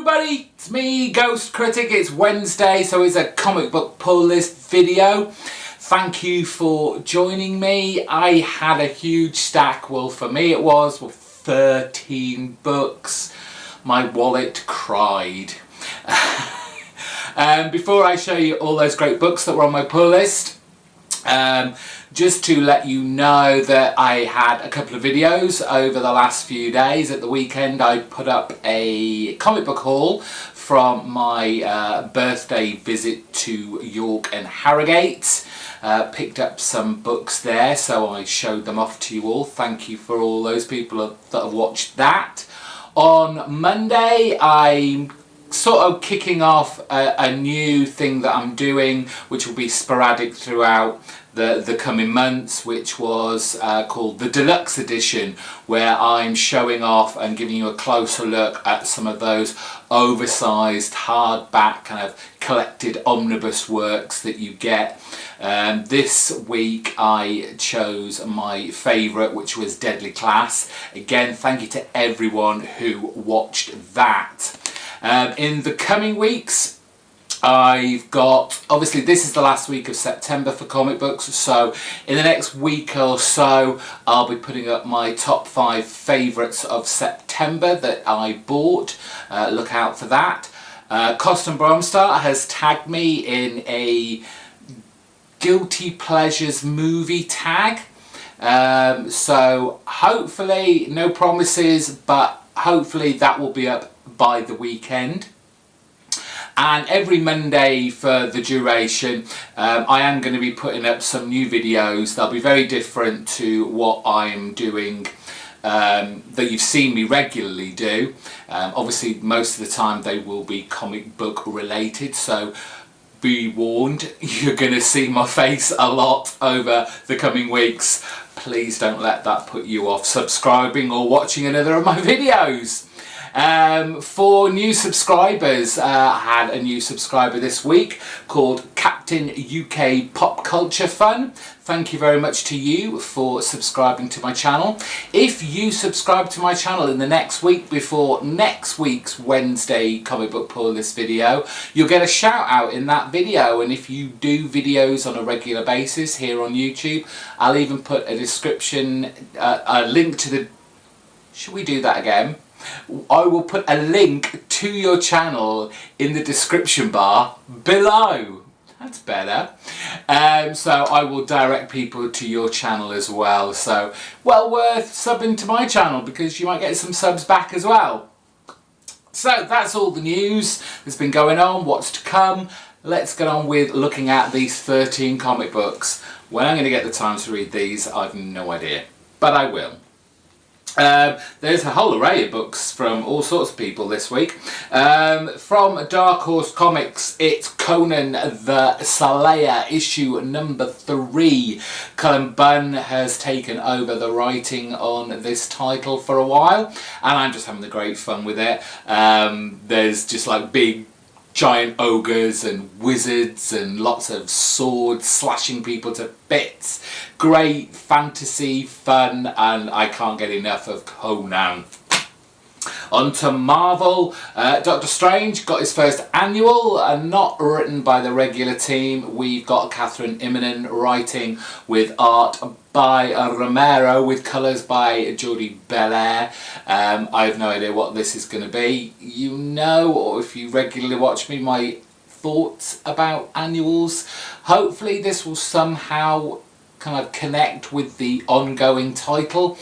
everybody, it's me, GhostCritic. It's Wednesday, so it's a comic book pull list video. Thank you for joining me. I had a huge stack, well for me it was 13 books. My wallet cried. Before I show you all those great books that were on my pull list, just to let you know that I had a couple of videos over the last few days. At the weekend I put up a comic book haul from my birthday visit to York and Harrogate. Picked up some books there, so I showed them off to you all. Thank you for all those people that have watched that. On Monday I'm sort of kicking off a new thing that I'm doing, which will be sporadic throughout the coming months, which was called the Deluxe Edition, where I'm showing off and giving you a closer look at some of those oversized hardback kind of collected omnibus works that you get. This week I chose my favourite, which was Deadly Class. Again, thank you to everyone who watched that. In the coming weeks I've got, obviously this is the last week of September for comic books, so in the next week or so I'll be putting up my top 5 favourites of September that I bought. Look out for that. Costin Bromstar has tagged me in a Guilty Pleasures movie tag. So hopefully, no promises, but hopefully that will be up by the weekend. And every Monday for the duration I am going to be putting up some new videos. They'll be very different to what I'm doing that you've seen me regularly do. Obviously most of the time they will be comic book related, so be warned, you're going to see my face a lot over the coming weeks. Please don't let that put you off subscribing or watching another of my videos. For new subscribers, I had a new subscriber this week called Captain UK Pop Culture Fun. Thank you very much to you for subscribing to my channel. If you subscribe to my channel in the next week before next week's Wednesday comic book pull list video, you'll get a shout out in that video. And if you do videos on a regular basis here on YouTube, I'll even put a description, a link to the... Should we do that again? I will put a link to your channel in the description bar below. That's better. So I will direct people to your channel as well. So well worth subbing to my channel because you might get some subs back as well. So that's all the news that's been going on, what's to come. Let's get on with looking at these 13 comic books. When I'm going to get the time to read these, I've no idea, but I will. There's a whole array of books from all sorts of people this week. From Dark Horse Comics, it's Conan the Slayer, issue number 3. Cullen Bunn has taken over the writing on this title for a while, and I'm just having the great fun with it. There's just like big giant ogres and wizards and lots of swords slashing people to bits. Great fantasy fun, and I can't get enough of Conan. On to Marvel. Doctor Strange got his first annual, not written by the regular team. We've got Catherine Immonen writing with art by Romero with colours by Jodie Belair. I have no idea what this is going to be. You know, or if you regularly watch me, my thoughts about annuals. Hopefully this will somehow kind of connect with the ongoing title,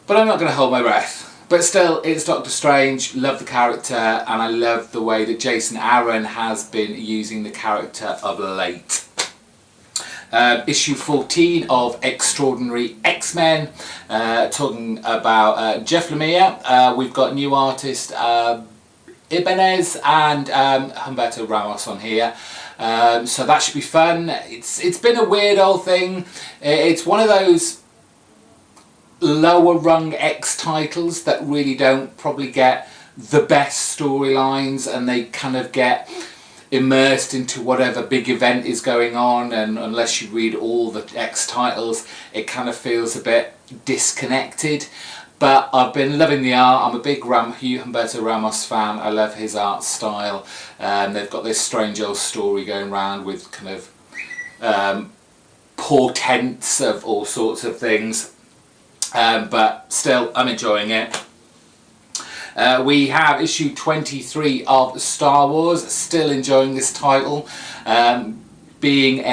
but I'm not going to hold my breath. But still, it's Doctor Strange. Love the character, and I love the way that Jason Aaron has been using the character of late. Issue 14 of Extraordinary X-Men, talking about Jeff Lemire. We've got new artist Ibanez and Humberto Ramos on here. So that should be fun. It's been a weird old thing. It's one of those lower rung X titles that really don't probably get the best storylines, and they kind of get immersed into whatever big event is going on, and unless you read all the X titles, it kind of feels a bit disconnected. But I've been loving the art. I'm a big Humberto Ramos fan. I love his art style. They've got this strange old story going around with kind of portents of all sorts of things. But still, I'm enjoying it. We have issue 23 of Star Wars. Still enjoying this title. Being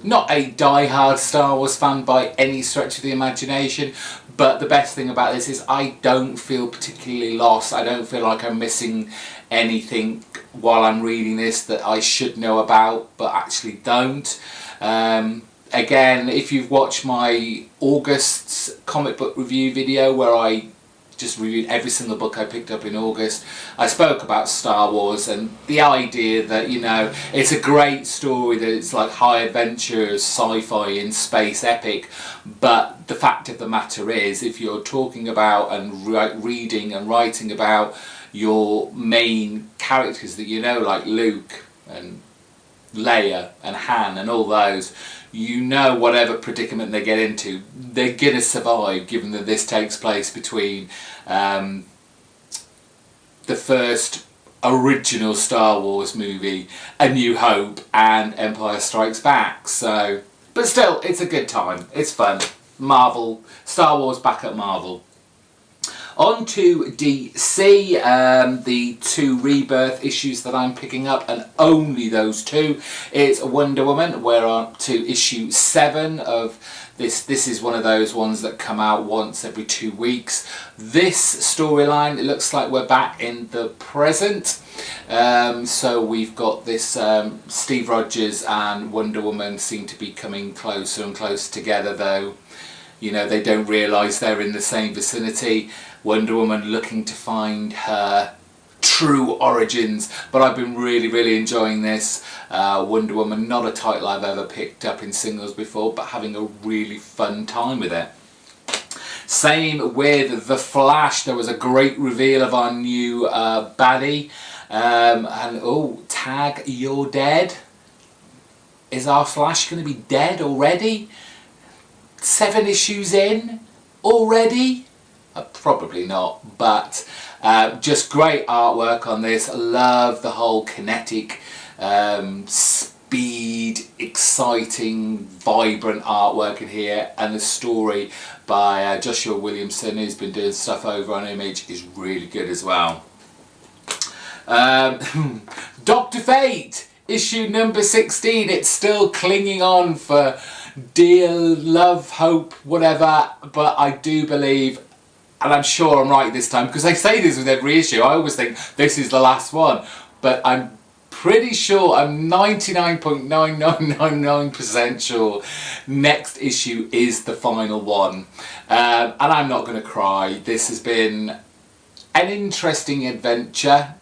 not a die-hard Star Wars fan by any stretch of the imagination, but the best thing about this is I don't feel particularly lost. I don't feel like I'm missing anything while I'm reading this that I should know about but actually don't. Again, if you've watched my August's comic book review video where I just reviewed every single book I picked up in August, I spoke about Star Wars and the idea that, you know, it's a great story, that it's like high adventure, sci-fi in space epic, but the fact of the matter is, if you're talking about and reading and writing about your main characters that you know, like Luke and Leia and Han and all those, you know whatever predicament they get into, they're gonna survive, given that this takes place between the first original Star Wars movie, A New Hope, and Empire Strikes Back. So, but still, it's a good time. It's fun. Marvel, Star Wars back at Marvel. On to DC, the 2 Rebirth issues that I'm picking up, and only those 2. It's Wonder Woman. We're on to issue 7 of this. This is one of those ones that come out once every 2 weeks. This storyline, it looks like we're back in the present. So we've got this Steve Rogers and Wonder Woman seem to be coming closer and closer together, though, you know, they don't realise they're in the same vicinity. Wonder Woman looking to find her true origins, but I've been really enjoying this. Wonder Woman, not a title I've ever picked up in singles before, but having a really fun time with it. Same with The Flash. There was a great reveal of our new baddie, and oh, tag, you're dead. Is our Flash going to be dead already? 7 issues in already? Probably not, but just great artwork on this. I love the whole kinetic, speed, exciting, vibrant artwork in here, and the story by Joshua Williamson, who's been doing stuff over on Image, is really good as well. Dr. Fate, issue number 16. It's still clinging on for dear love, hope, whatever, but I do believe, and I'm sure I'm right this time, because I say this with every issue, I always think this is the last one, but I'm pretty sure, I'm 99.9999% sure next issue is the final one. And I'm not going to cry. This has been an interesting adventure,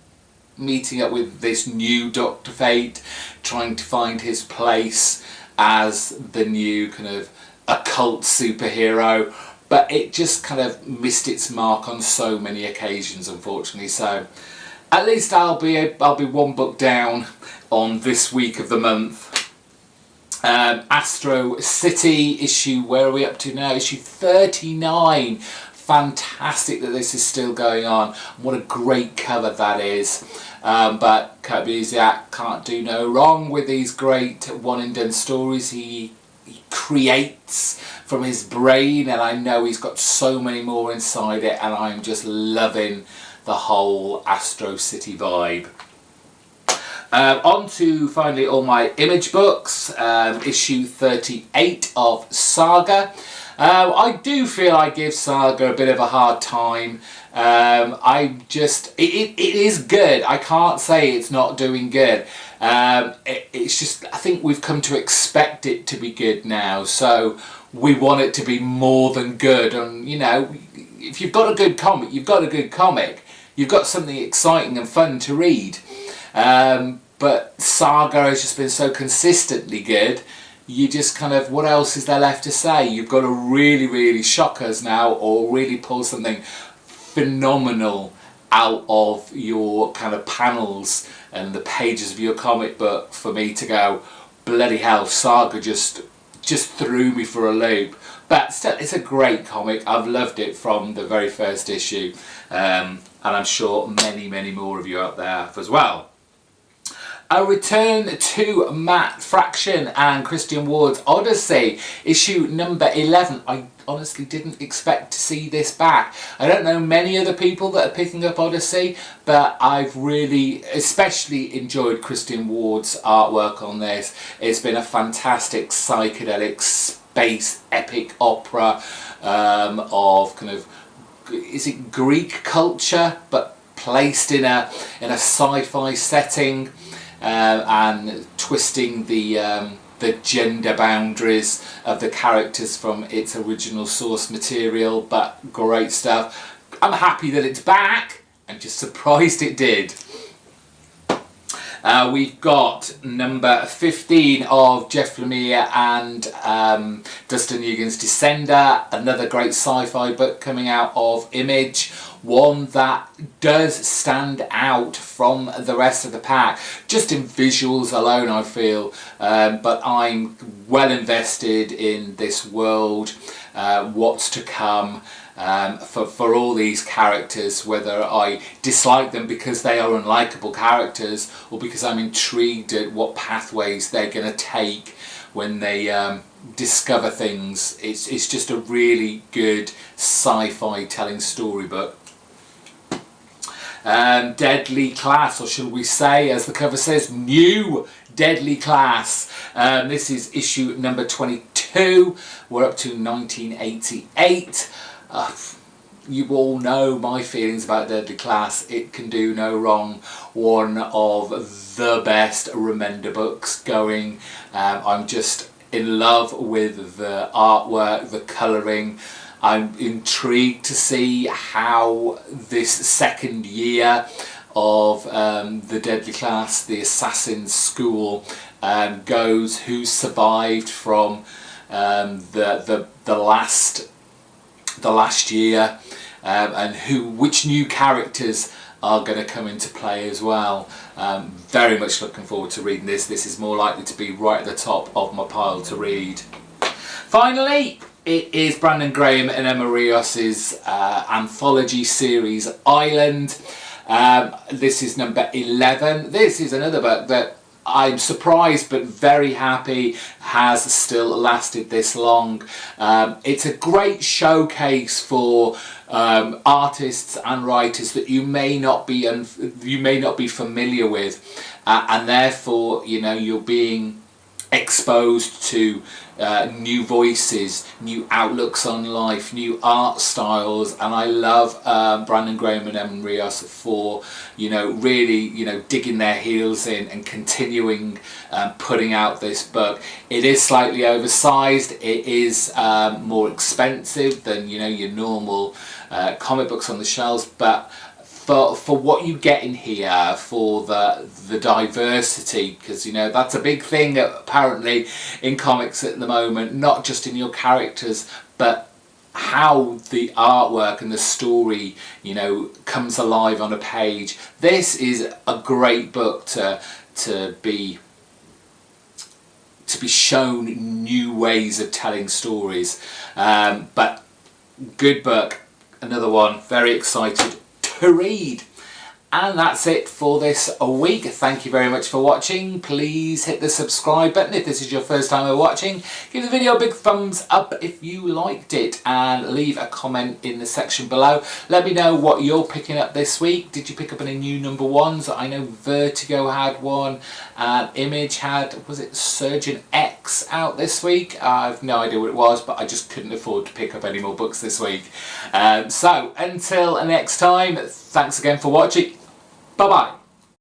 meeting up with this new Dr. Fate, trying to find his place as the new kind of occult superhero, but it just kind of missed its mark on so many occasions, unfortunately. So at least I'll be 1 book down on this week of the month. Astro City issue, where are we up to now? Issue 39. Fantastic that this is still going on. What a great cover that is. But Kurt Busiek can't do no wrong with these great one and done stories he creates from his brain, and I know he's got so many more inside it, and I'm just loving the whole Astro City vibe. On to finally all my Image books, issue 38 of Saga. I do feel I give Saga a bit of a hard time. It is good. I can't say it's not doing good. It's just, I think we've come to expect it to be good now, so we want it to be more than good. And you know, if you've got a good comic, you've got a good comic. You've got something exciting and fun to read. But Saga has just been so consistently good. You just kind of, what else is there left to say? You've got to really shock us now, or really pull something phenomenal out of your kind of panels and the pages of your comic book for me to go, bloody hell, Saga just threw me for a loop. But still, it's a great comic. I've loved it from the very first issue, and I'm sure many more of you out there have as well. A return to Matt Fraction and Christian Ward's Odyssey, issue number 11. I honestly didn't expect to see this back. I don't know many other people that are picking up Odyssey, but I've really especially enjoyed Christian Ward's artwork on this. It's been a fantastic psychedelic space epic opera of kind of, is it Greek culture, but placed in a sci-fi setting. And twisting the gender boundaries of the characters from its original source material, but great stuff. I'm happy that it's back. I'm just surprised it did. We've got number 15 of Jeff Lemire and Dustin Nguyen's Descender, another great sci-fi book coming out of Image, one that does stand out from the rest of the pack, just in visuals alone I feel, but I'm well invested in this world, what's to come. For all these characters, whether I dislike them because they are unlikable characters or because I'm intrigued at what pathways they're going to take when they discover things. It's just a really good sci-fi telling storybook. Deadly Class, or should we say, as the cover says, New Deadly Class. This is issue number 22. We're up to 1988. You all know my feelings about Deadly Class. It can do no wrong. One of the best Remender books going. I'm just in love with the artwork, the colouring. I'm intrigued to see how this second year of the Deadly Class, the Assassin's School, goes. Who survived from the last year, and which new characters are going to come into play as well. Very much looking forward to reading this. This is more likely to be right at the top of my pile to read. Finally, it is Brandon Graham and Emma Rios's anthology series Island. This is number 11. This is another book that I'm surprised but very happy has still lasted this long. It's a great showcase for artists and writers that you may not be familiar with, and therefore, you know, you're being exposed to new voices, new outlooks on life, new art styles, and I love Brandon Graham and Emma Rios for, you know, really, you know, digging their heels in and continuing putting out this book. It is slightly oversized. It is more expensive than, you know, your normal comic books on the shelves, but for what you get in here, for the diversity, because, you know, that's a big thing apparently in comics at the moment, not just in your characters, but how the artwork and the story, you know, comes alive on a page. This is a great book to be shown new ways of telling stories, but good book, another one, very excited to read. And that's it for this week. Thank you very much for watching. Please hit the subscribe button if this is your first time watching. Give the video a big thumbs up if you liked it, and leave a comment in the section below. Let me know what you're picking up this week. Did you pick up any new number ones? I know Vertigo had one, and Image had, was it Surgeon X out this week? I've no idea what it was, but I just couldn't afford to pick up any more books this week. So until next time, thanks again for watching. Bye-bye.